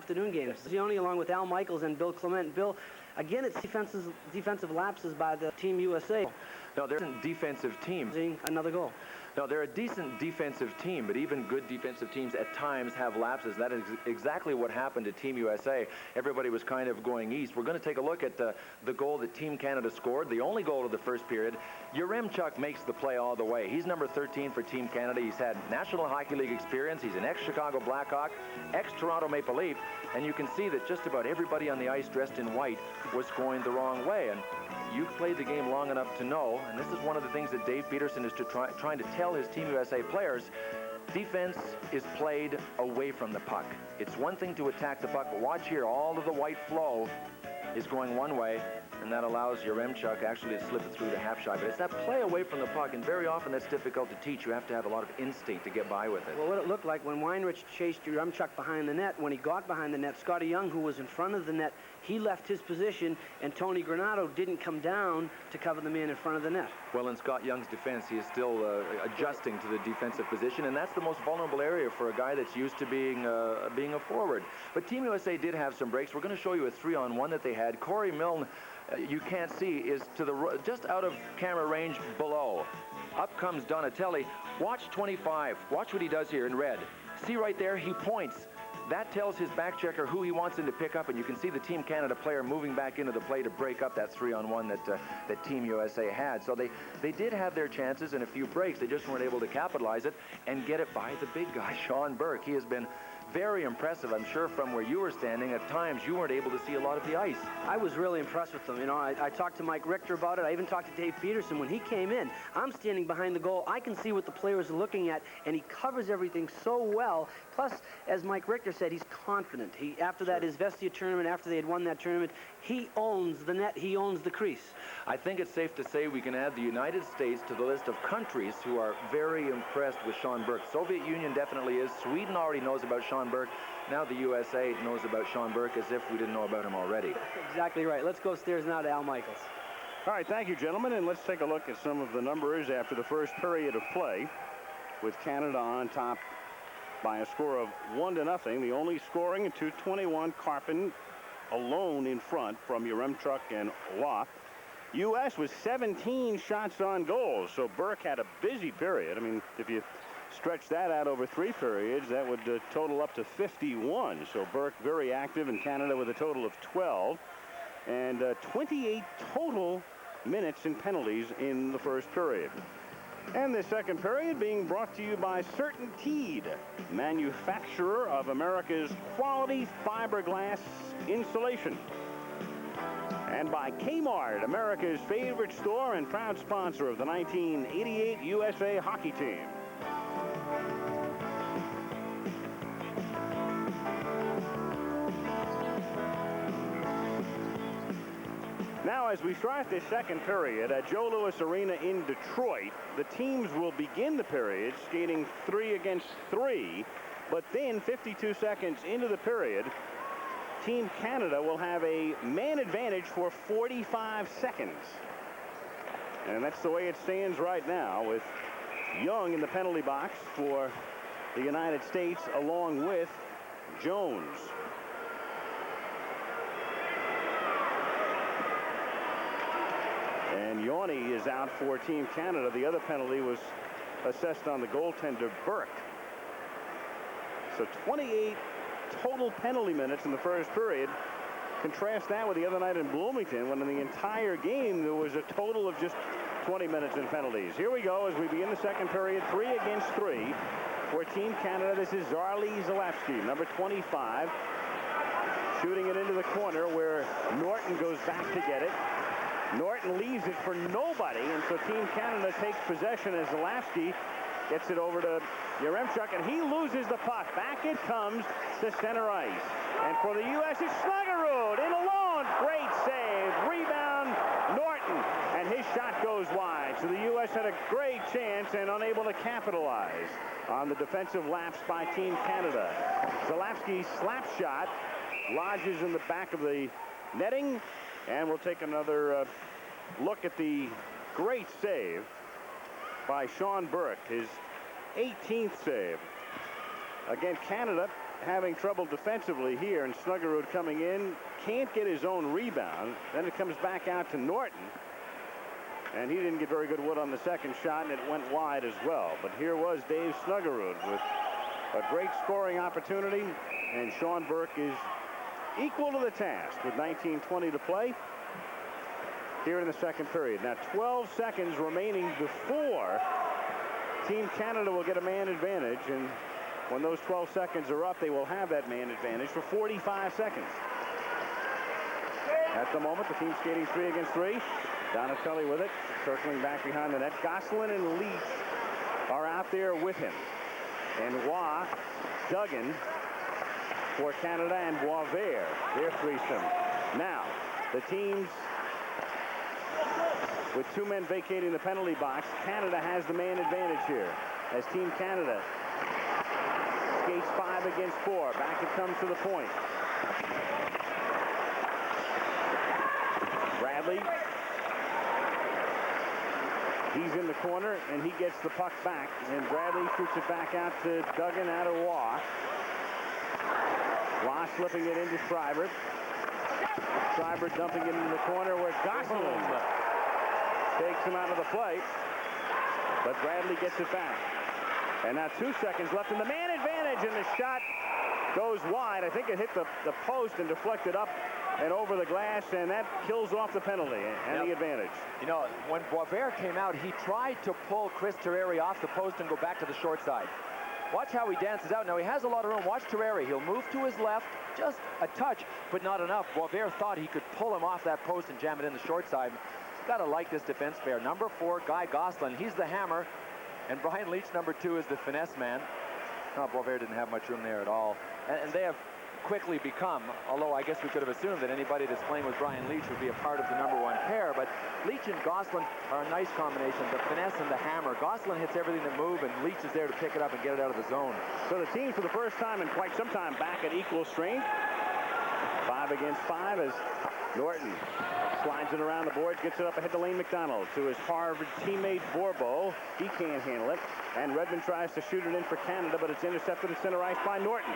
afternoon games. Zioni along with Al Michaels and Bill Clement. Bill, again, it's defensive lapses by the Team USA. No, they're a defensive team. Another goal. No, they're a decent defensive team, but even good defensive teams at times have lapses. That is exactly what happened to Team USA. Everybody was kind of going east. We're going to take a look at the goal that Team Canada scored, the only goal of the first period. Yaremchuk makes the play all the way. He's number 13 for Team Canada. He's had National Hockey League experience. He's an ex-Chicago Blackhawk, ex-Toronto Maple Leaf, and you can see that just about everybody on the ice dressed in white was going the wrong way. And you've played the game long enough to know, and this is one of the things that Dave Peterson is trying to tell his Team USA players. Defense is played away from the puck. It's one thing to attack the puck, but watch here, all of the white flow is going one way, and that allows Yaremchuk actually to slip it through the half shot. But it's that play away from the puck, and very often that's difficult to teach. You have to have a lot of instinct to get by with it. Well, what it looked like when Weinrich chased Yaremchuk behind the net, when he got behind the net, Scotty Young, who was in front of the net, he left his position, and Tony Granato didn't come down to cover the man in front of the net. Well, in Scott Young's defense, he is still adjusting to the defensive position, and that's the most vulnerable area for a guy that's used to being a forward. But Team USA did have some breaks. We're going to show you a 3-on-1 that they had. Corey Milne, you can't see, is to the just out of camera range below. Up comes Donatelli. Watch 25. Watch what he does here in red. See right there, he points. That tells his back checker who he wants him to pick up, and you can see the Team Canada player moving back into the play to break up that 3-on-1 that Team USA had. So they did have their chances and a few breaks. They just weren't able to capitalize it and get it by the big guy, Sean Burke. He has been very impressive. I'm sure from where you were standing, at times you weren't able to see a lot of the ice. I was really impressed with him. You know, I talked to Mike Richter about it. I even talked to Dave Peterson. When he came in, I'm standing behind the goal. I can see what the players are looking at, and he covers everything so well. Plus, as Mike Richter said, he's confident. After that Izvestia tournament, after they had won that tournament, he owns the net. He owns the crease. I think it's safe to say we can add the United States to the list of countries who are very impressed with Sean Burke. Soviet Union definitely is. Sweden already knows about Sean Burke. Now the USA knows about Sean Burke as if we didn't know about him already. Exactly right. Let's go upstairs now to Al Michaels. All right, thank you, gentlemen, and let's take a look at some of the numbers after the first period of play, with Canada on top by a score of 1-0. The only scoring in 2:21. Carpin alone in front from Yaremchuk and Waugh. U.S. was 17 shots on goal, so Burke had a busy period. I mean, if you stretch that out over 3 periods, that would total up to 51. So Burke very active, in Canada with a total of 12. And 28 total minutes and penalties in the first period. And the second period being brought to you by CertainTeed, manufacturer of America's quality fiberglass insulation. And by Kmart, America's favorite store and proud sponsor of the 1988 USA hockey team. Now, as we start this second period at Joe Louis Arena in Detroit, the teams will begin the period skating 3 against 3, but then 52 seconds into the period, Team Canada will have a man advantage for 45 seconds. And that's the way it stands right now, with Young in the penalty box for the United States, along with Jones. And Yawney is out for Team Canada. The other penalty was assessed on the goaltender, Burke. So 28 total penalty minutes in the first period. Contrast that with the other night in Bloomington, when in the entire game there was a total of just 20 minutes in penalties. Here we go as we begin the second period, 3 against 3 for Team Canada. This is Zarley Zalewski, number 25, shooting it into the corner where Norton goes back to get it. Norton leaves it for nobody, and so Team Canada takes possession as Zalewski gets it over to Yaremchuk, and he loses the puck. Back it comes to center ice. And for the U.S., it's Sluggerud in alone. Great save. Rebound, Norton. And his shot goes wide. So the U.S. had a great chance and unable to capitalize on the defensive lapse by Team Canada. Zalewski's slap shot lodges in the back of the netting. And we'll take another look at the great save by Sean Burke, his 18th save. Again, Canada having trouble defensively here, and Snuggerud coming in, can't get his own rebound. Then it comes back out to Norton. And he didn't get very good wood on the second shot, and it went wide as well. But here was Dave Snuggerud with a great scoring opportunity, and Sean Burke is equal to the task with 19:20 to play here in the second period. Now 12 seconds remaining before Team Canada will get a man advantage, and when those 12 seconds are up, they will have that man advantage for 45 seconds. At the moment, the team skating 3 against 3. Donatelli with it, circling back behind the net. Gosselin and Leach are out there with him. And Waugh, Duggan for Canada, and Boisvert, their threesome. Now, the teams with 2 men vacating the penalty box. Canada has the man advantage here as Team Canada skates 5 against 4. Back it comes to the point. Bradley. He's in the corner, and he gets the puck back. And Bradley shoots it back out to Duggan, out of Waugh. Waugh slipping it into Schreiber. Schreiber dumping it into the corner where Gosselin takes him out of the play. But Bradley gets it back. And now 2 seconds left in the man advantage, and the shot goes wide. I think it hit the post and deflected up and over the glass, and that kills off the penalty and the advantage. You know, when Boisvert came out, he tried to pull Chris Terreri off the post and go back to the short side. Watch how he dances out. Now he has a lot of room. Watch Terreri. He'll move to his left, just a touch, but not enough. Boisvert thought he could pull him off that post and jam it in the short side. Gotta like this defense pair. Number 4, Guy Gosselin. He's the hammer, and Brian Leach, number 2, is the finesse man. Oh, Boisvert didn't have much room there at all, and they have quickly become, although I guess we could have assumed that anybody that's playing with Brian Leach would be a part of the number 1 pair, but Leach and Gosselin are a nice combination, the finesse and the hammer. Gosselin hits everything that moves, and Leach is there to pick it up and get it out of the zone. So the team, for the first time in quite some time, back at equal strength. 5 against 5 as Norton slides it around the boards, gets it up ahead to Lane McDonald, to his Harvard teammate Borbo. He can't handle it, and Redmond tries to shoot it in for Canada, but it's intercepted at center ice by Norton.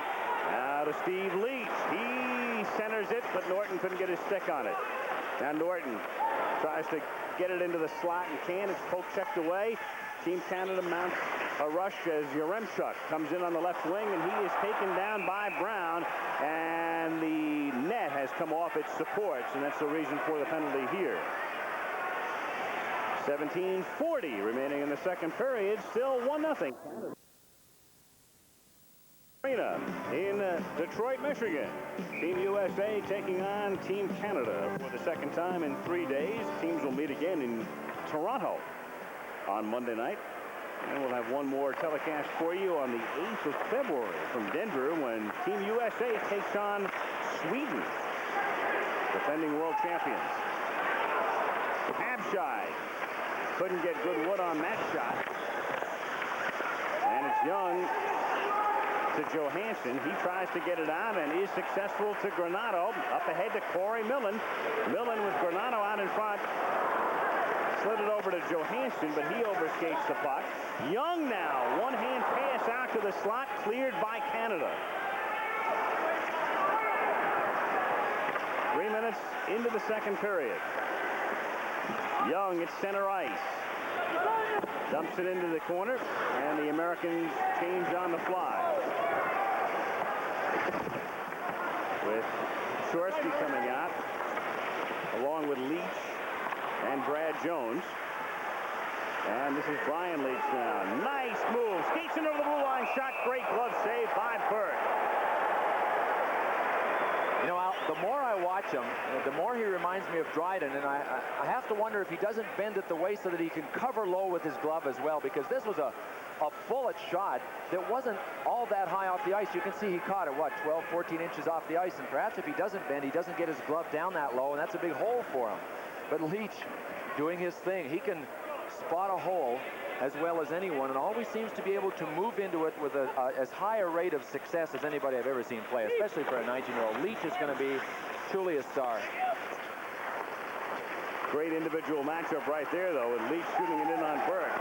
Now to Steve Leach. He centers it, but Norton couldn't get his stick on it. Now Norton tries to get it into the slot and can. It's poke checked away. Team Canada mounts a rush as Yaremchuk comes in on the left wing, and he is taken down by Brown, and the net has come off its supports, and that's the reason for the penalty here. 17:40 remaining in the second period. Still 1-0. Arena in Detroit, Michigan. Team USA taking on Team Canada for the second time in 3 days. Teams will meet again in Toronto on Monday night. And we'll have one more telecast for you on the 8th of February from Denver when Team USA takes on Sweden, defending world champions. Abshai couldn't get good wood on that shot. And it's Young to Johansson. He tries to get it out and is successful to Granato. Up ahead to Corey Millen. Millen with Granato out in front. Slid it over to Johansson, but he overskates the puck. Young now, one-hand pass out to the slot, cleared by Canada. 3 minutes into the second period. Young at center ice. Dumps it into the corner, and the Americans change on the fly. With Shorsky coming out, along with Leach and Brad Jones. And this is Brian Leach now. Nice move. Skates in over the blue line. Shot. Great glove save by Burke. You know, Al, the more I watch him, the more he reminds me of Dryden, and I have to wonder if he doesn't bend at the waist so that he can cover low with his glove as well, because this was a bullet shot that wasn't all that high off the ice. You can see he caught it, what, 12, 14 inches off the ice, and perhaps if he doesn't bend, he doesn't get his glove down that low, and that's a big hole for him. But Leach doing his thing. He can spot a hole as well as anyone, and always seems to be able to move into it with as high a rate of success as anybody I've ever seen play, especially for a 19-year-old. Leach is going to be truly a star. Great individual matchup right there, though, with Leach shooting it in on Burke.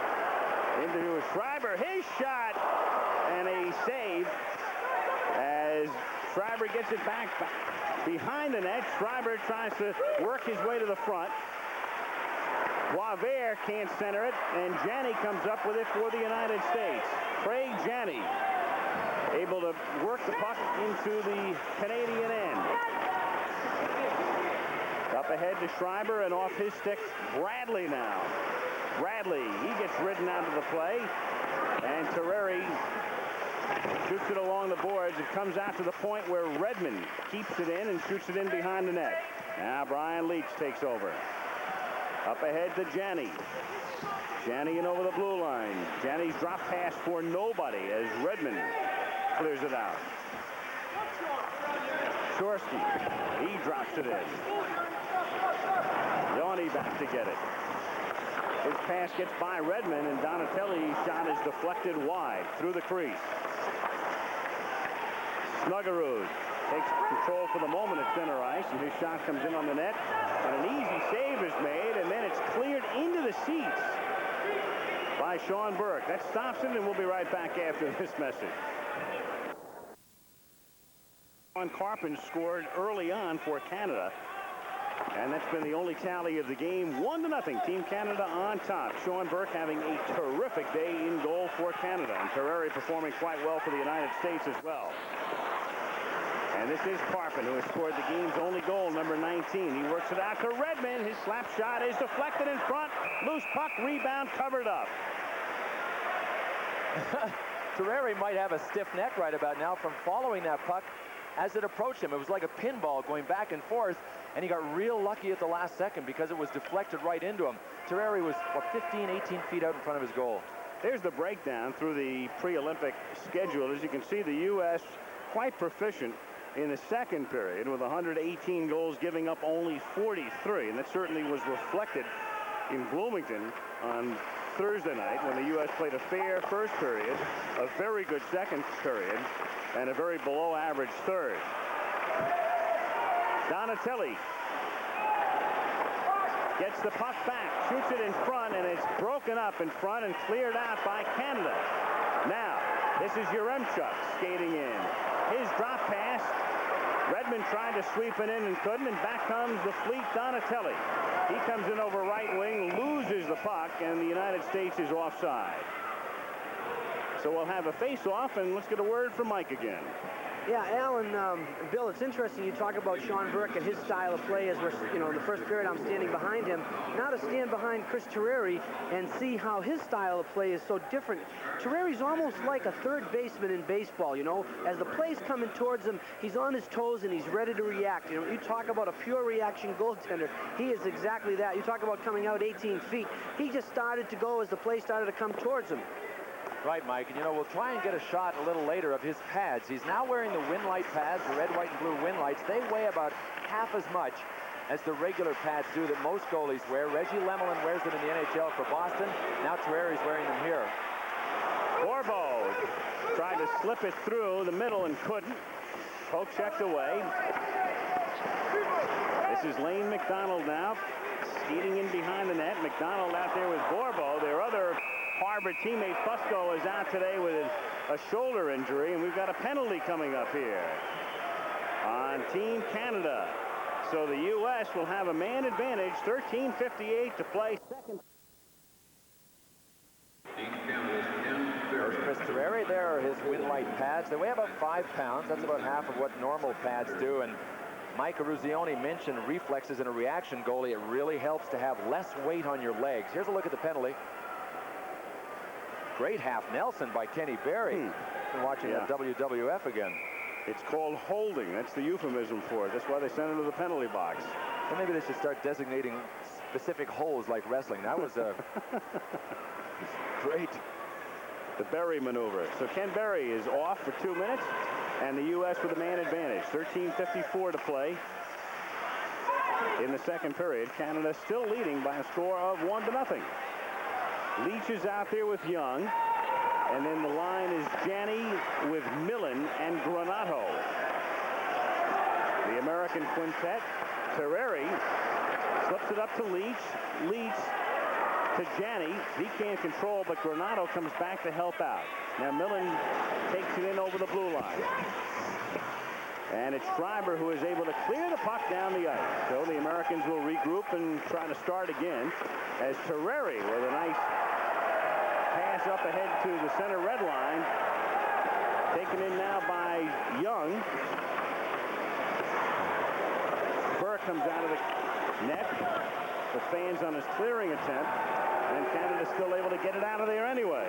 Into Schreiber, his shot, and a save as as Schreiber gets it back behind the net. Schreiber tries to work his way to the front. Boisvert can't center it, and Janney comes up with it for the United States. Craig Janney able to work the puck into the Canadian end. Up ahead to Schreiber, and off his stick, Bradley now. Bradley, he gets ridden out of the play, and Terreri shoots it along the boards. It comes out to the point where Redmond keeps it in and shoots it in behind the net. Now Brian Leetch takes over. Up ahead to Janney. Janney in over the blue line. Janney's drop pass for nobody as Redmond clears it out. Shorsky, he drops it in. Yanni back to get it. His pass gets by Redmond, and Donatelli's shot is deflected wide through the crease. Snuggerud takes control for the moment at center ice, and his shot comes in on the net, and an easy save is made, and then it's cleared into the seats by Sean Burke. That stops it, and we'll be right back after this message. Sean Carpin scored early on for Canada, and that's been the only tally of the game. 1-0, Team Canada on top. Sean Burke having a terrific day in goal for Canada, and Terreri performing quite well for the United States as well. And this is Carpin, who has scored the game's only goal, number 19. He works it out to Redmond. His slap shot is deflected in front. Loose puck, rebound, covered up. Terreri might have a stiff neck right about now from following that puck as it approached him. It was like a pinball going back and forth, and he got real lucky at the last second because it was deflected right into him. Terreri was, what, 15, 18 feet out in front of his goal. There's the breakdown through the pre-Olympic schedule. As you can see, the U.S. quite proficient in the second period with 118 goals, giving up only 43. And that certainly was reflected in Bloomington on Thursday night when the U.S. played a fair first period, a very good second period, and a very below-average third. Donatelli gets the puck back, shoots it in front, and it's broken up in front and cleared out by Canada. Now, this is Yaremchuk skating in. His drop pass. Redmond tried to sweep it in and couldn't, and back comes the fleet Donatelli. He comes in over right wing, loses the puck, and the United States is offside. So we'll have a face-off, and let's get a word from Mike again. Yeah, Alan, Bill, it's interesting you talk about Sean Burke and his style of play as we're, in the first period I'm standing behind him. Now to stand behind Chris Terreri and see how his style of play is so different. Terreri's almost like a third baseman in baseball, As the play's coming towards him, he's on his toes and he's ready to react. You talk about a pure reaction goaltender. He is exactly that. You talk about coming out 18 feet. He just started to go as the play started to come towards him. Right, Mike, and we'll try and get a shot a little later of his pads. He's now wearing the Winlight pads, the red, white, and blue Winlights. They weigh about half as much as the regular pads do that most goalies wear. Reggie Lemelin wears them in the NHL for Boston. Now Terreri's wearing them here. Borbo tried to slip it through the middle and couldn't. Poke checked away. This is Lane McDonald now, skating in behind the net. McDonald out there with Borbo. Their other Harbor teammate Fusco is out today with a shoulder injury, and we've got a penalty coming up here on Team Canada. So the U.S. will have a man advantage, 13:58 to play second. There's Chris Terreri. There are his Winlight pads. They weigh about 5 pounds. That's about half of what normal pads do. And Mike Eruzione mentioned reflexes in a reaction goalie. It really helps to have less weight on your legs. Here's a look at the penalty. Great half Nelson by Kenny Berry. Been watching the WWF again. It's called holding. That's the euphemism for it. That's why they sent him to the penalty box. Well, maybe they should start designating specific holes like wrestling. That was great. The Berry maneuver. So Ken Berry is off for 2 minutes, and the U.S. with a man advantage. 13:54 to play in the second period. Canada still leading by a score of 1-0. Leach is out there with Young, and then the line is Janney with Millen and Granato. The American quintet. Terreri slips it up to Leach. Leach to Janney. He can't control, but Granato comes back to help out. Now Millen takes it in over the blue line. And it's Schreiber who is able to clear the puck down the ice. So the Americans will regroup and try to start again as Terreri with a nice pass up ahead to the center red line. Taken in now by Young. Burke comes out of the net. The fans on his clearing attempt. And Canada's still able to get it out of there anyway.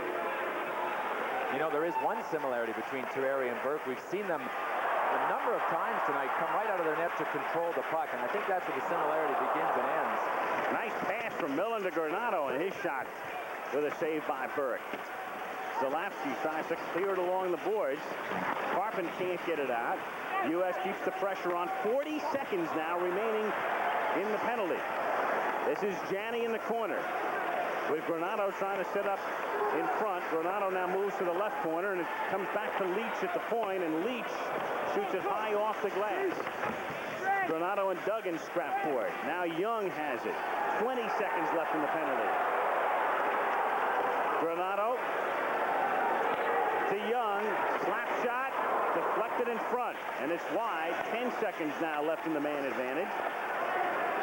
You know, there is one similarity between Terreri and Burke. We've seen them a number of times tonight come right out of their net to control the puck, and I think that's where the similarity begins and ends. Nice pass from Millen to Granato, and his shot with a save by Burke. Zalapsky tries to clear it along the boards. Carpin can't get it out. U.S. keeps the pressure on. 40 seconds now remaining in the penalty. This is Janney in the corner with Granato trying to set up in front. Granato now moves to the left corner, and it comes back to Leach at the point, and Leach shoots it high off the glass. Granato and Duggan scrap for it. Now Young has it. 20 seconds left in the penalty. Granato to Young. Slap shot. Deflected in front, and it's wide. 10 seconds now left in the man advantage.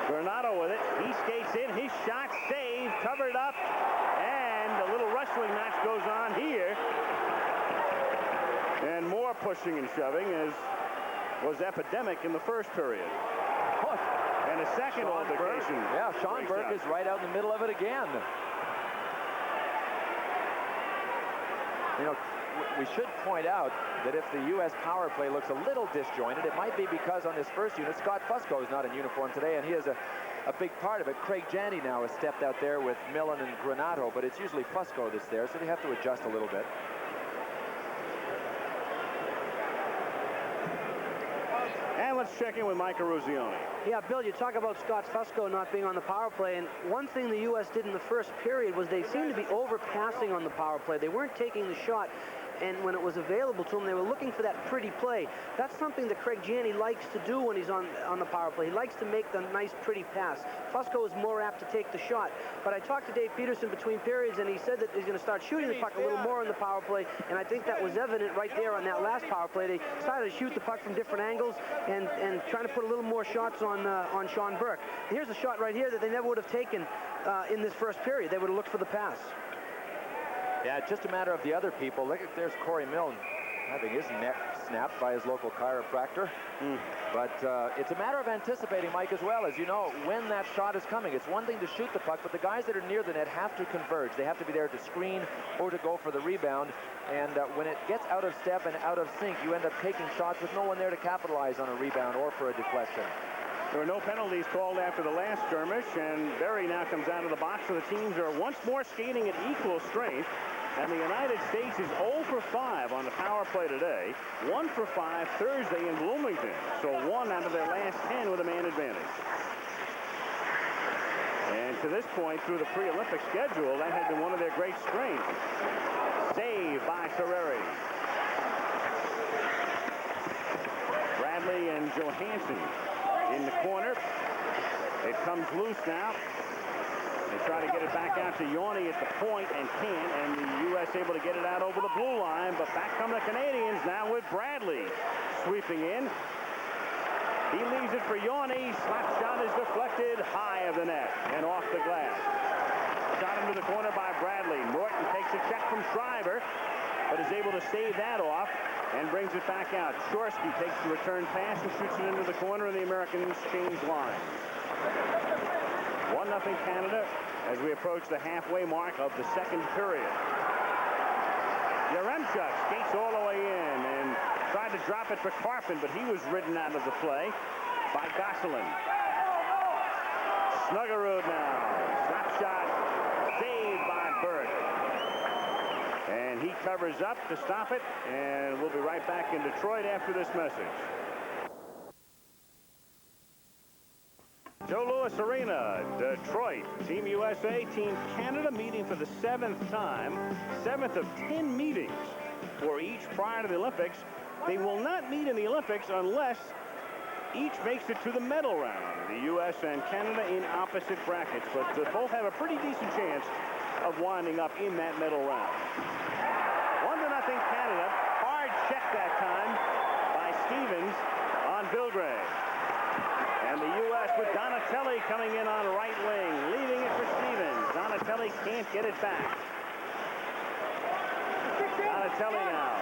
Granato with it. He skates in. His shot saved. Covered up. And a little wrestling match goes on here. And more pushing and shoving as was epidemic in the first period. And a second altercation. Yeah, Sean Burke is right out in the middle of it again. You know, we should point out that if the U.S. power play looks a little disjointed, it might be because on this first unit, Scott Fusco is not in uniform today, and he is a big part of it. Craig Janney now has stepped out there with Millen and Granato, but it's usually Fusco that's there, so they have to adjust a little bit. And let's check in with Mike Eruzione. Yeah, Bill, you talk about Scott Fusco not being on the power play, and one thing the U.S. did in the first period was they seemed to be overpassing on the power play. They weren't taking the shot, and when it was available to them, they were looking for that pretty play. That's something that Craig Janney likes to do when he's on the power play. He likes to make the nice, pretty pass. Fusco is more apt to take the shot. But I talked to Dave Peterson between periods, and he said that he's going to start shooting the puck a little more on the power play, and I think that was evident right there on that last power play. They decided to shoot the puck from different angles and trying to put a little more shots on Sean Burke. And here's a shot right here that they never would have taken in this first period. They would have looked for the pass. Yeah, it's just a matter of the other people. Look, there's Corey Milne having his neck snapped by his local chiropractor. But it's a matter of anticipating, Mike, as well. As you know, when that shot is coming, it's one thing to shoot the puck, but the guys that are near the net have to converge. They have to be there to screen or to go for the rebound. And when it gets out of step and out of sync, you end up taking shots with no one there to capitalize on a rebound or for a deflection. There were no penalties called after the last skirmish, and Berry now comes out of the box, so the teams are once more skating at equal strength. And the United States is 0 for 5 on the power play today, 1 for 5 Thursday in Bloomington. So 1 out of their last 10 with a man advantage. And to this point, through the pre-Olympic schedule, that had been one of their great strengths. Save by Terreri. Bradley and Johansson in the corner. It comes loose now. They try to get it back out to Yorny at the point and can't, and the U.S. able to get it out over the blue line, but back come the Canadians now with Bradley sweeping in. He leaves it for Yorny. Slap shot is deflected high of the net and off the glass. Shot into the corner by Bradley. Norton takes a check from Schreiber, but is able to stave that off and brings it back out. Shorsky takes the return pass and shoots it into the corner, and the Americans change lines. 1-0 Canada as we approach the halfway mark of the second period. Yaremchuk skates all the way in and tried to drop it for Carpin, but he was ridden out of the play by Gosselin. Snuggerud now. Slap shot saved by Burke. And he covers up to stop it, and we'll be right back in Detroit after this message. Joe Louis Arena, Detroit. Team USA, Team Canada meeting for the 7th time. 7th of 10 meetings for each prior to the Olympics. They will not meet in the Olympics unless each makes it to the medal round. The U.S. and Canada in opposite brackets, but both have a pretty decent chance of winding up in that medal round. 1-0 Canada. Hard check that time by Stevens. Donatelli coming in on right wing, leaving it for Stevens. Donatelli can't get it back. Donatelli now,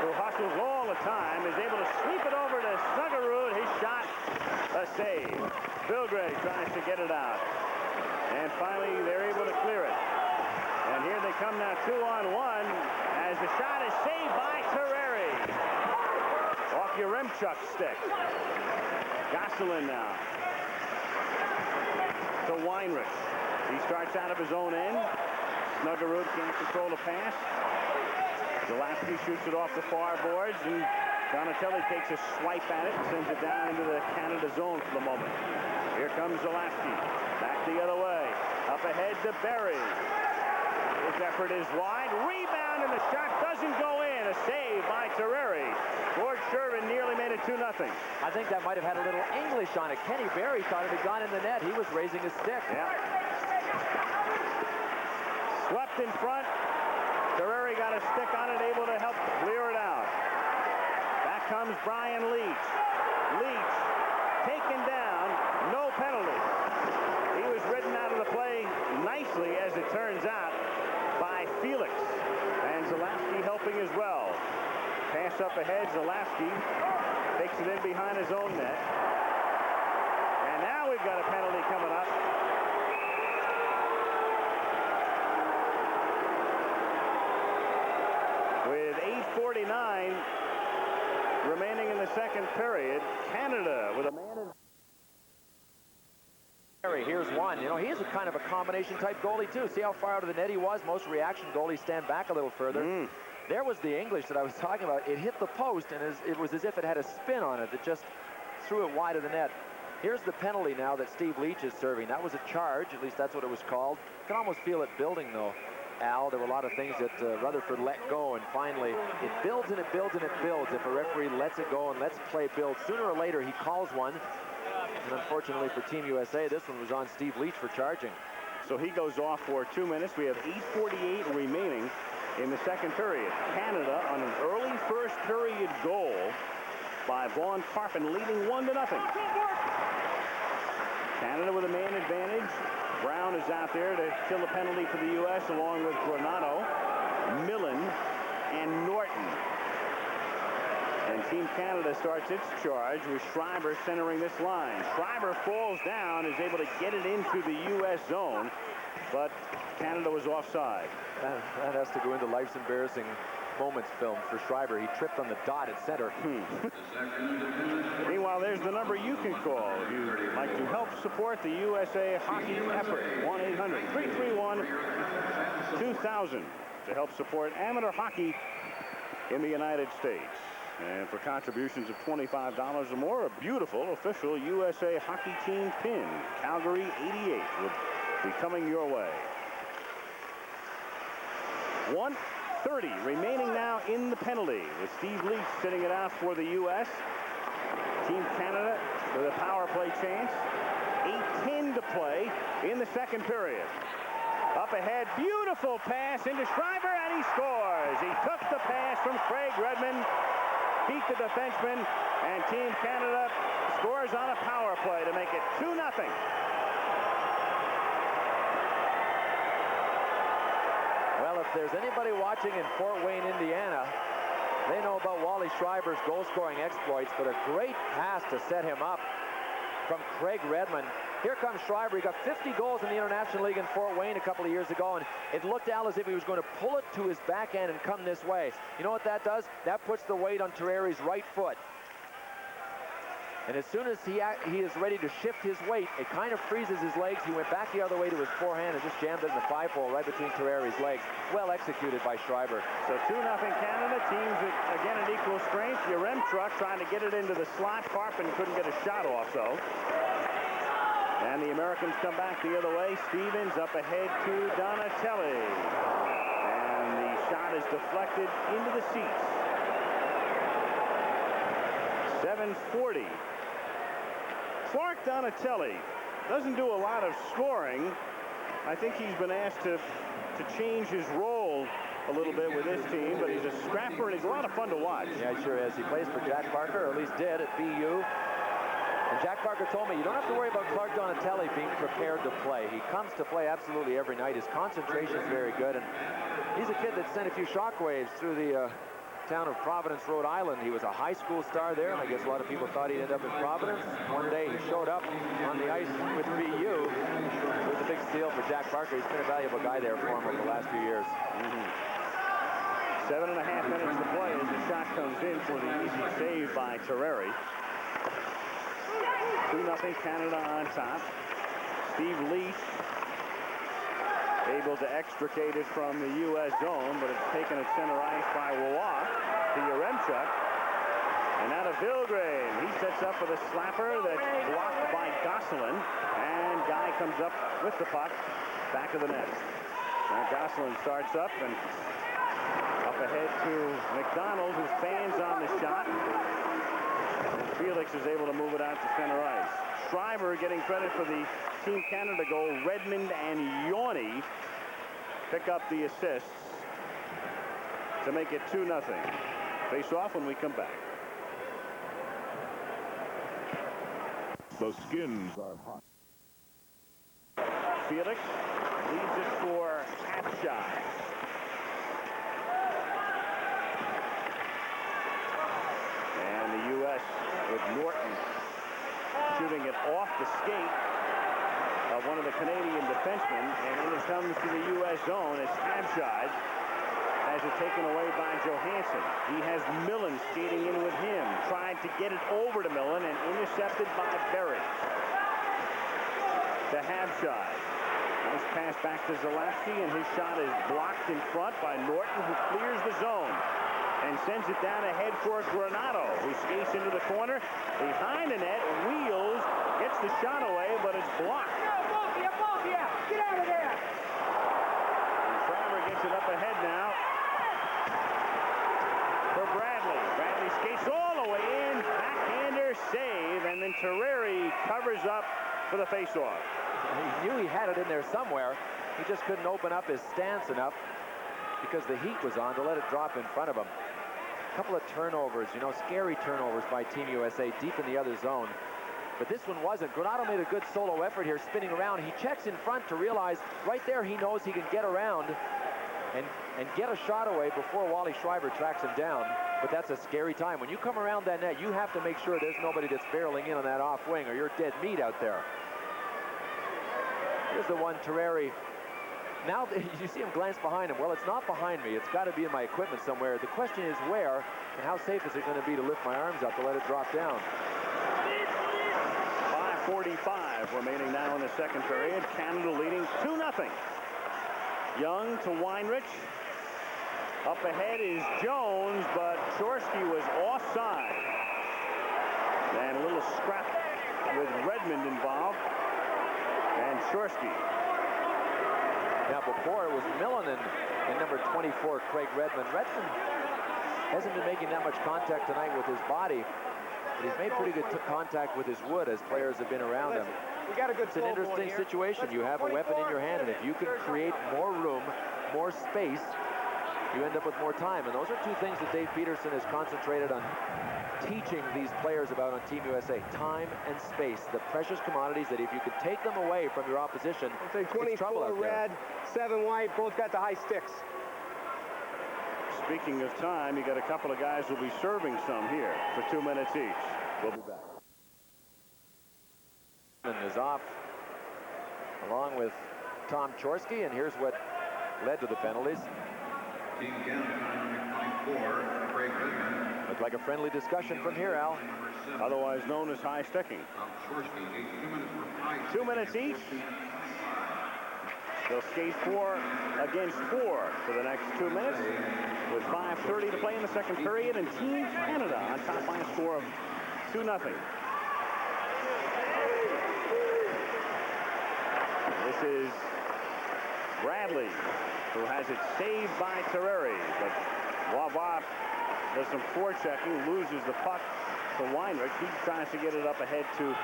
who hustles all the time, is able to sweep it over to Snuggerud. His shot, a save. Bilgray tries to get it out. And finally, they're able to clear it. And here they come now 2-on-1 as the shot is saved by Terreri. Off Yaremchuk's stick. Gosselin now to Weinrich. He starts out of his own end. Snuggerud can't control the pass. Zalapsky shoots it off the far boards, and Donatelli takes a swipe at it and sends it down into the Canada zone for the moment. Here comes Zalapsky. Back the other way. Up ahead to Berry. His effort is wide. Rebound, and the shot doesn't go in. A save by Terreri. Gord Shervin nearly made it 2-0. I think that might have had a little English on it. Kenny Berry thought it had gone in the net. He was raising his stick. Yeah. Swept in front. Terreri got a stick on it, able to help clear it out. Back comes Brian Leetch. Leetch taken down. No penalty. He was ridden out of the play nicely, as it turns out, by Felix. And Zalapsky helping as well. Pass up ahead. Zalapsky takes it in behind his own net. And now we've got a penalty coming up. With 8:49 remaining in the second period, Canada with a man in. Here's one. You know, he is a kind of a combination type goalie too. See how far out of the net he was? Most reaction goalies stand back a little further. There was the English that I was talking about. It hit the post, and it was as if it had a spin on it. It just threw it wide of the net. Here's the penalty now that Steve Leetch is serving. That was a charge, at least that's what it was called. You can almost feel it building, though, Al. There were a lot of things that Rutherford let go, and finally it builds and it builds and it builds. If a referee lets it go and lets play build, sooner or later he calls one. And unfortunately for Team USA, this one was on Steve Leetch for charging. So he goes off for 2 minutes. We have 8:48 remaining in the second period. Canada on an early first period goal by Vaughn Karpin, leading 1-0. Canada with a man advantage. Brown is out there to kill the penalty for the U.S. along with Granato, Millen, and Norton. And Team Canada starts its charge with Schreiber centering this line. Schreiber falls down, is able to get it into the U.S. zone, but Canada was offside. That has to go into life's embarrassing moments film for Schreiber. He tripped on the dot at center. Meanwhile, there's the number you can call if you'd like to help support the USA hockey effort. 1-800-331-2000 to help support amateur hockey in the United States. And for contributions of $25 or more, a beautiful official USA hockey team pin, Calgary 88, will be coming your way. 1:30 remaining now in the penalty, with Steve Leetch sitting it out for the U.S. Team Canada with a power play chance. 8:10 to play in the second period. Up ahead, beautiful pass into Schreiber, and he scores. He took the pass from Craig Redmond, beat the defenseman, and Team Canada scores on a power play to make it 2-0. Well, if there's anybody watching in Fort Wayne, Indiana, they know about Wally Schreiber's goal-scoring exploits, but a great pass to set him up from Craig Redmond. Here comes Schreiber. He got 50 goals in the International League in Fort Wayne a couple of years ago, and it looked, Al, as if he was going to pull it to his backhand and come this way. You know what that does? That puts the weight on Terreri's right foot. And as soon as he is ready to shift his weight, it kind of freezes his legs. He went back the other way to his forehand and just jammed it in the 5-hole right between Terreri's legs. Well executed by Schreiber. So 2-0 Canada. Teams again at equal strength. Yaremchuk trying to get it into the slot. Karpin couldn't get a shot off, though. And the Americans come back the other way. Stevens up ahead to Donatelli. And the shot is deflected into the seats. 7:40. Clark Donatelli doesn't do a lot of scoring. I think he's been asked to change his role a little bit with this team, but he's a scrapper and he's a lot of fun to watch. Yeah, he sure is. He plays for Jack Parker, or at least did, at BU. And Jack Parker told me, you don't have to worry about Clark Donatelli being prepared to play. He comes to play absolutely every night. His concentration is very good, and he's a kid that sent a few shockwaves through the town of Providence, Rhode Island. He was a high school star there, and I guess a lot of people thought he'd end up in Providence. One day he showed up on the ice with BU. It was a big steal for Jack Parker. He's been a valuable guy there for him over the last few years. 7.5 minutes to play as the shot comes in for the easy save by Terreri. 2-0 Canada on top. Steve Leach able to extricate it from the U.S. zone, but it's taken at center ice by Wawak to Yaremchuk. And out of Vilgrain, he sets up for the slapper that's blocked by Gosselin. And Guy comes up with the puck back of the net. Now Gosselin starts up and up ahead to McDonald, whose fans on the shot. And Felix is able to move it out to center ice. Schreiber getting credit for the Team Canada goal. Redmond and Yorny pick up the assists to make it 2-0. Face off when we come back. The Skins are hot. Felix leads it for Hapshire. And the U.S. with Norton shooting it off the skate of one of the Canadian defensemen, and in it comes to the U.S. zone as Hapshire has it taken away by Johansson. He has Millen skating in with him, tried to get it over to Millen and intercepted by Berry. To Hapshire. Nice pass back to Zalewski, and his shot is blocked in front by Norton, who clears the zone and sends it down ahead for Granato, who skates into the corner behind the net, wheels, gets the shot away, but it's blocked. Get out of there! And Kramer gets it up ahead now for Bradley. Bradley skates all the way in, backhander save, and then Terreri covers up for the faceoff. He knew he had it in there somewhere. He just couldn't open up his stance enough because the heat was on to let it drop in front of him. A couple of turnovers, you know, scary turnovers by Team USA deep in the other zone. But this one wasn't. Granato made a good solo effort here, spinning around. He checks in front to realize right there he knows he can get around and get a shot away before Wally Schreiber tracks him down. But that's a scary time. When you come around that net, you have to make sure there's nobody that's barreling in on that off wing or you're dead meat out there. Here's the one, Terreri. Now you see him glance behind him. Well, it's not behind me. It's got to be in my equipment somewhere. The question is where, and how safe is it going to be to lift my arms up to let it drop down? 5:45 remaining now in the second period. Canada leading 2-0. Young to Weinrich. Up ahead is Jones, but Chorsky was offside. And a little scrap with Redmond involved. And Chorsky. Now before it was Millen and number 24, Craig Redmond. Redmond hasn't been making that much contact tonight with his body, but he's made pretty good contact with his wood as players have been around him. It's an interesting situation. You have a weapon in your hand, and if you can create more room, more space, you end up with more time. And those are two things that Dave Peterson has concentrated on teaching these players about on Team USA. Time and space, the precious commodities that if you could take them away from your opposition, it's trouble out there. Red, 7 white, both got the high sticks. Speaking of time, you got a couple of guys who'll be serving some here for 2 minutes each. We'll be back. Is off along with Tom Chorsky, and here's what led to the penalties. Team Canada, 24, Craig Redmond. Looked like a friendly discussion from here, Al. Otherwise known as high sticking. 2 minutes each. They'll skate 4 against 4 for the next 2 minutes with 5:30 to play in the second period, and Team Canada on top by a score of 2-0. This is Bradley, who has it saved by Terreri, but Wawak does some forechecking, loses the puck to Weinrich. He tries to get it up ahead to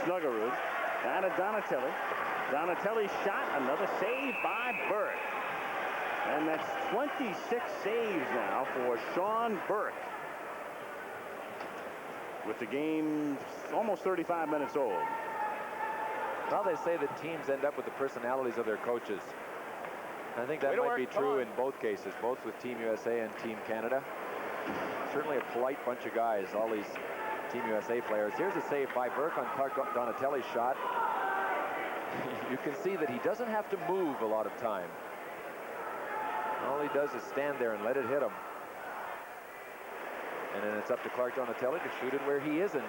Snuggerud. Down to Donatelli. Donatelli's shot, another save by Burke. And that's 26 saves now for Sean Burke. with the game almost 35 minutes old. Well, they say that teams end up with the personalities of their coaches. I think that might be true in both cases, both with Team USA and Team Canada. Certainly a polite bunch of guys, all these Team USA players. Here's a save by Burke on Clark Donatelli's shot. You can see that he doesn't have to move a lot of time. All he does is stand there and let it hit him. And then it's up to Clark Donatelli to shoot it where he isn't.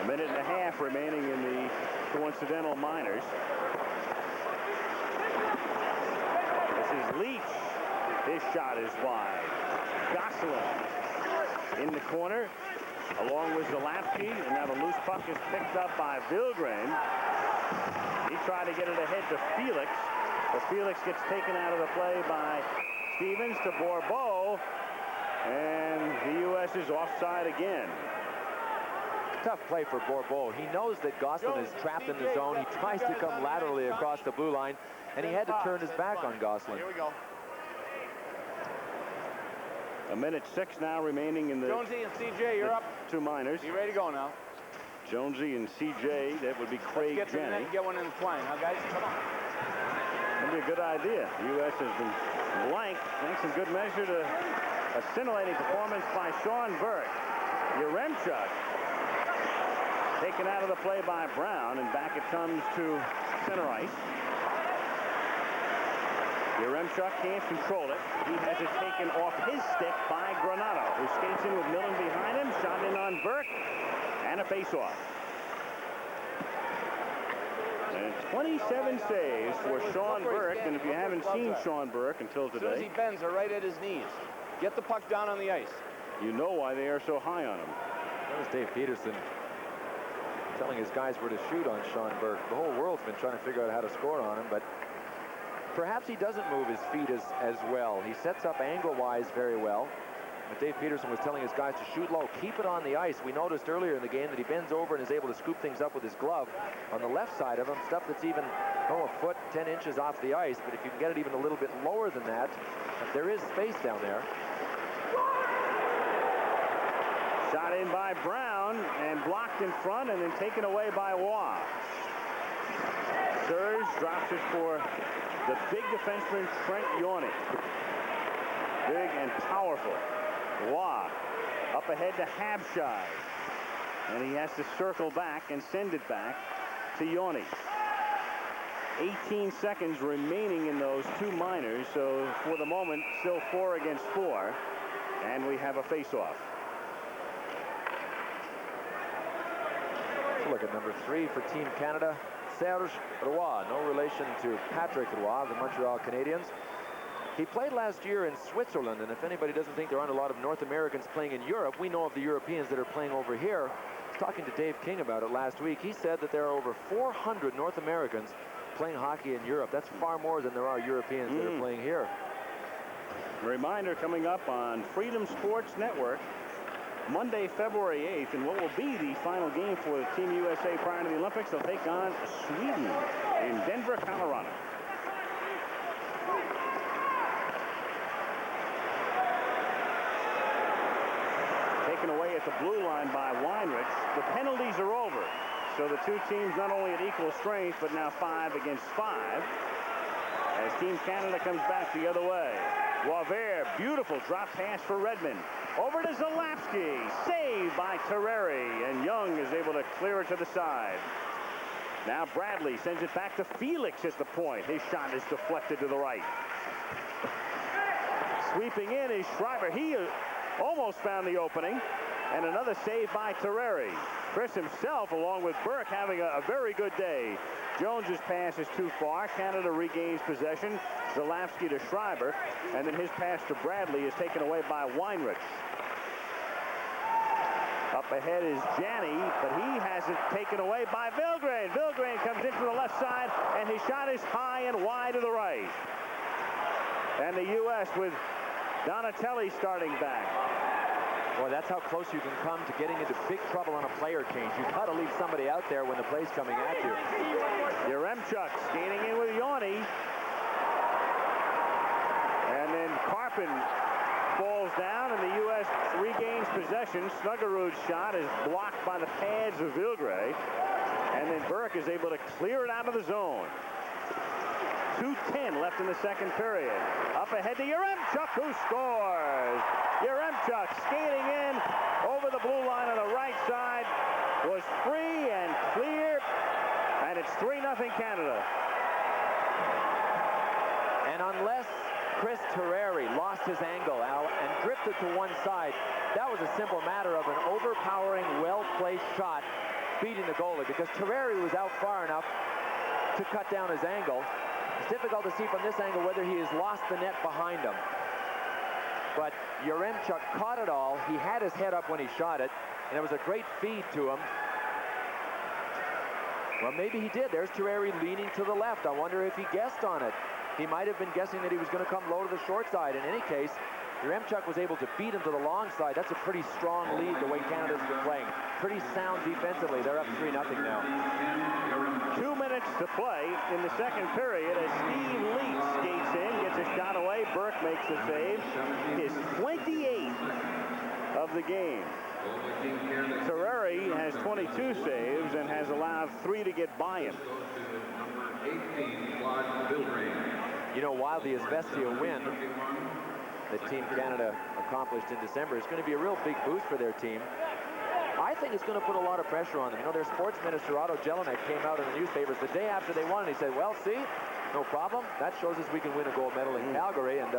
A minute and a half remaining in the coincidental minors. This is Leach. His shot is wide. Gosselin in the corner, along with Zalapsky, and now the loose puck is picked up by Vilgren. He tried to get it ahead to Felix, but Felix gets taken out of the play by Stevens to Bourbeau, and the U.S. is offside again. Tough play for Bourbeau. He knows that Gosselin is trapped in the zone. He tries to come laterally across the blue line, and he had to turn his back on Gosselin. Here we go. A minute 6 now remaining in the Jonesy and CJ, you're up. two minors. You ready to go now? Jonesy and CJ, that would be Craig Get to the net Janney. and get one in the plane, huh, guys? Come on. That'd be a good idea. The U.S. has been blanked. Thanks in good measure to a scintillating performance by Sean Burke. Yaremchuk taken out of the play by Brown, and back it comes to center ice. Yaremchuk can't control it. He has it taken off his stick by Granato, who skates in with Millen behind him. Shot in on Burke, and a face-off. And 27 saves for Sean Burke, and if you haven't seen Sean Burke until As soon as he today, bends, are right at his knees. Get the puck down on the ice. you know why they are so high on him. That was Dave Peterson telling his guys where to shoot on Sean Burke. The whole world's been trying to figure out how to score on him, but perhaps he doesn't move his feet as well. He sets up angle-wise very well. But Dave Peterson was telling his guys to shoot low, keep it on the ice. We noticed earlier in the game that he bends over and is able to scoop things up with his glove on the left side of him, stuff that's even a foot, 10 inches off the ice. But if you can get it even a little bit lower than that, there is space down there. Shot in by Brown and blocked in front and then taken away by Waugh. Serge drops it for the big defenseman Trent Yorney. Big and powerful. Waugh up ahead to Habshai. And he has to circle back and send it back to Yorney. 18 seconds remaining in those two minors. So for the moment, still 4 against 4. And we have a face-off. Look at number 3 for Team Canada, Serge Roy. No relation to Patrick Roy of the Montreal Canadiens. He played last year in Switzerland, and if anybody doesn't think there aren't a lot of North Americans playing in Europe, we know of the Europeans that are playing over here. I was talking to Dave King about it last week. He said that there are over 400 North Americans playing hockey in Europe. That's far more than there are Europeans that are playing here. A reminder coming up on Freedom Sports Network Monday, February 8th, and what will be the final game for the Team USA prior to the Olympics. They'll take on Sweden in Denver, Colorado. Taken away at the blue line by Weinrich. The penalties are over. So the two teams not only at equal strength, but now 5 against 5. As Team Canada comes back the other way. Boisvert, beautiful drop pass for Redmond. Over to Zalapsky, saved by Terreri, and Young is able to clear it to the side. Now Bradley sends it back to Felix at the point. His shot is deflected to the right. Sweeping in is Schreiber. He almost found the opening, and another save by Terreri. Chris himself, along with Burke, having a very good day. Jones's pass is too far. Canada regains possession. Zalapsky to Schreiber, and then his pass to Bradley is taken away by Weinrich. Up ahead is Janney, but he has it taken away by Vilgren. Vilgren comes in from the left side, and his shot is high and wide to the right. And the U.S. with Donatelli starting back. Boy, that's how close you can come to getting into big trouble on a player change. You've got to leave somebody out there when the play's coming at you. Yaremchuk skating in with Yorney. And then Carpin falls down, and the U.S. regains possession. Snuggerud's shot is blocked by the pads of Vilgray. And then Burke is able to clear it out of the zone. 2:10 left in the second period. Up ahead to Yaremchuk, who scores. Yaremchuk skating in over the blue line on the right side. Was free and clear. And it's 3-0 Canada. And unless Chris Terreri lost his angle out and drifted to one side, that was a simple matter of an overpowering, well-placed shot beating the goalie, because Terreri was out far enough to cut down his angle. It's difficult to see from this angle whether he has lost the net behind him. But Yaremchuk caught it all. He had his head up when he shot it, and it was a great feed to him. Well, maybe he did. There's Terreri leaning to the left. I wonder if he guessed on it. He might have been guessing that he was going to come low to the short side. In any case, Yaremchuk was able to beat him to the long side. That's a pretty strong lead the way Canada's been playing. Pretty sound defensively. They're up 3-0 now. 2 minutes to play in the second period as Steve Leach skates in, gets a shot away. Burke makes the save. His 28th of the game. Terreri has 22 saves and has allowed 3 to get by him. You know, while the Izvestia win that Team Canada accomplished in December is going to be a real big boost for their team, I think it's going to put a lot of pressure on them. You know, their sports minister, Otto Jelinek, came out in the newspapers the day after they won, and he said, well, see, no problem. That shows us we can win a gold medal in Calgary. And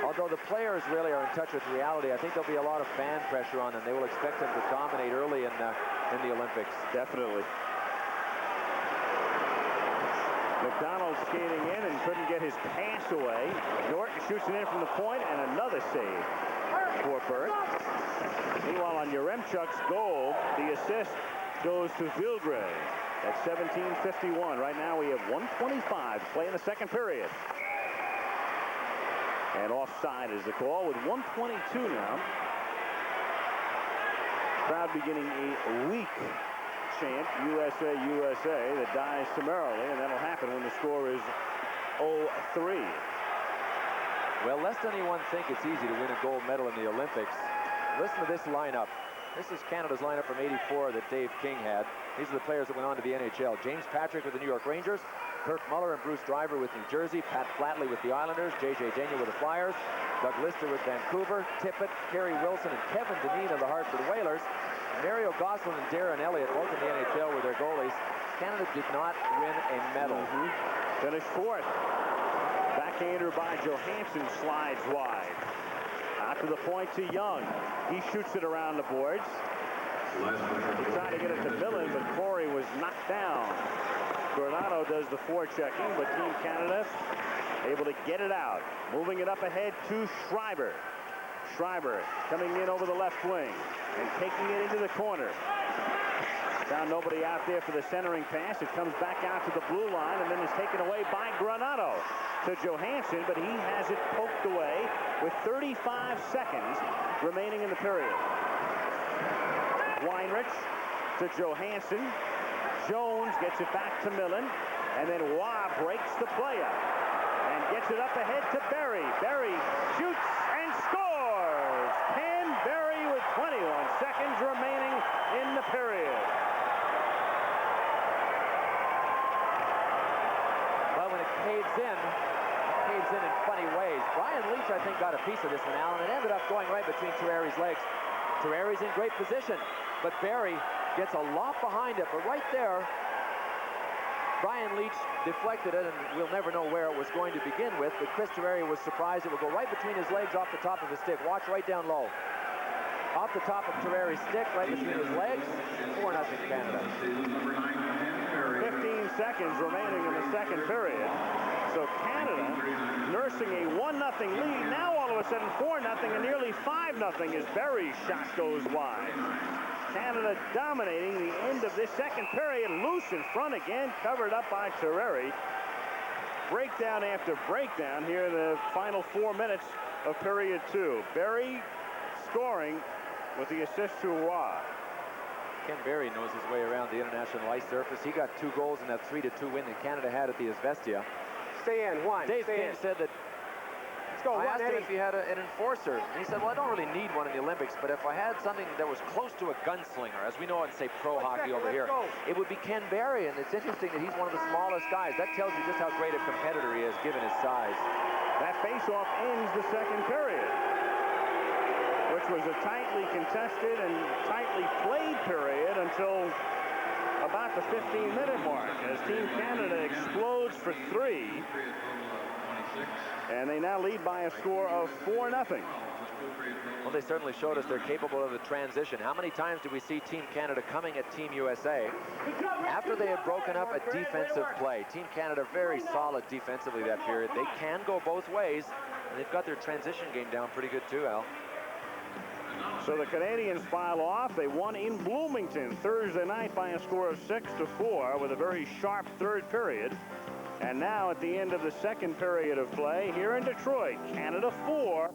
although the players really are in touch with reality, I think there'll be a lot of fan pressure on them. They will expect them to dominate early in the Olympics. Definitely. McDonald skating in and couldn't get his pass away. Norton shoots it in from the point, and another save for Burke. Meanwhile, on Yaremchuk's goal, the assist goes to Vilgray at 17:51. Right now, we have 1:25 to play in the second period. And offside is the call with 1:22 now. Crowd beginning a weak chant, USA, USA, that dies summarily, and that'll happen when the score is 0-3. Well, lest anyone think it's easy to win a gold medal in the Olympics, listen to this lineup. This is Canada's lineup from '84 that Dave King had. These are the players that went on to the NHL. James Patrick with the New York Rangers, Kirk Muller and Bruce Driver with New Jersey, Pat Flatley with the Islanders, J.J. Daniel with the Flyers, Doug Lister with Vancouver, Tippett, Kerry Wilson, and Kevin Dineen of the Hartford Whalers. Mario Gosselin and Darren Elliott, both in the NHL, were their goalies. Canada did not win a medal. Finished fourth. Backhander by Johansson slides wide. Out to the point to Young. He shoots it around the boards. He tried to get it to Millen, but Corey was knocked down. Granado does the forechecking, but Team Canada able to get it out. Moving it up ahead to Schreiber. Schreiber coming in over the left wing and taking it into the corner. Found nobody out there for the centering pass. It comes back out to the blue line and then is taken away by Granado to Johansson, but he has it poked away with 35 seconds remaining in the period. Weinrich to Johansson. Jones gets it back to Millen, and then Waugh breaks the play up and gets it up ahead to Berry. Berry shoots and scores! Ken Berry with 21 seconds remaining in the period. Well, when it caves in funny ways. Brian Leach, I think, got a piece of this one, Alan. It ended up going right between Terreri's legs. Terreri's in great position, but Berry gets a lot behind it. But right there, Brian Leach deflected it, and we'll never know where it was going to begin with. But Chris Terreri was surprised it would go right between his legs off the top of his stick. Watch right down low. Off the top of Terreri's stick, right between his legs. 4-0 Canada. 15 seconds remaining in the second period. So Canada nursing a 1-0 lead. Now all of a sudden 4-0 and nearly 5-0 as Berry's shot goes wide. Canada dominating the end of this second period. Loose in front again, covered up by Terreri. Breakdown after breakdown here in the final 4 minutes of period 2. Berry scoring with the assist to Waugh. Ken Berry knows his way around the international ice surface. He got 2 goals in that 3-2 win that Canada had at the Izvestia. Stay in, one. Dave King said that go. I Run, asked him Eddie. if he had an enforcer, and he said, well, I don't really need one in the Olympics, but if I had something that was close to a gunslinger, as we know it in, say, pro hockey over here, it would be Ken Barry, and it's interesting that he's one of the smallest guys. That tells you just how great a competitor he is, given his size. That faceoff ends the second period, which was a tightly contested and tightly played period until about the 15-minute mark, as Team Canada explodes for 3, and they now lead by a score of 4-0. Well, they certainly showed us they're capable of the transition. How many times do we see Team Canada coming at Team USA after they had broken up a defensive play? Team Canada very solid defensively that period. They can go both ways, and they've got their transition game down pretty good too, Al. So the Canadians file off. They won in Bloomington Thursday night by a score of 6-4 with a very sharp third period. And now at the end of the second period of play here in Detroit, Canada 4,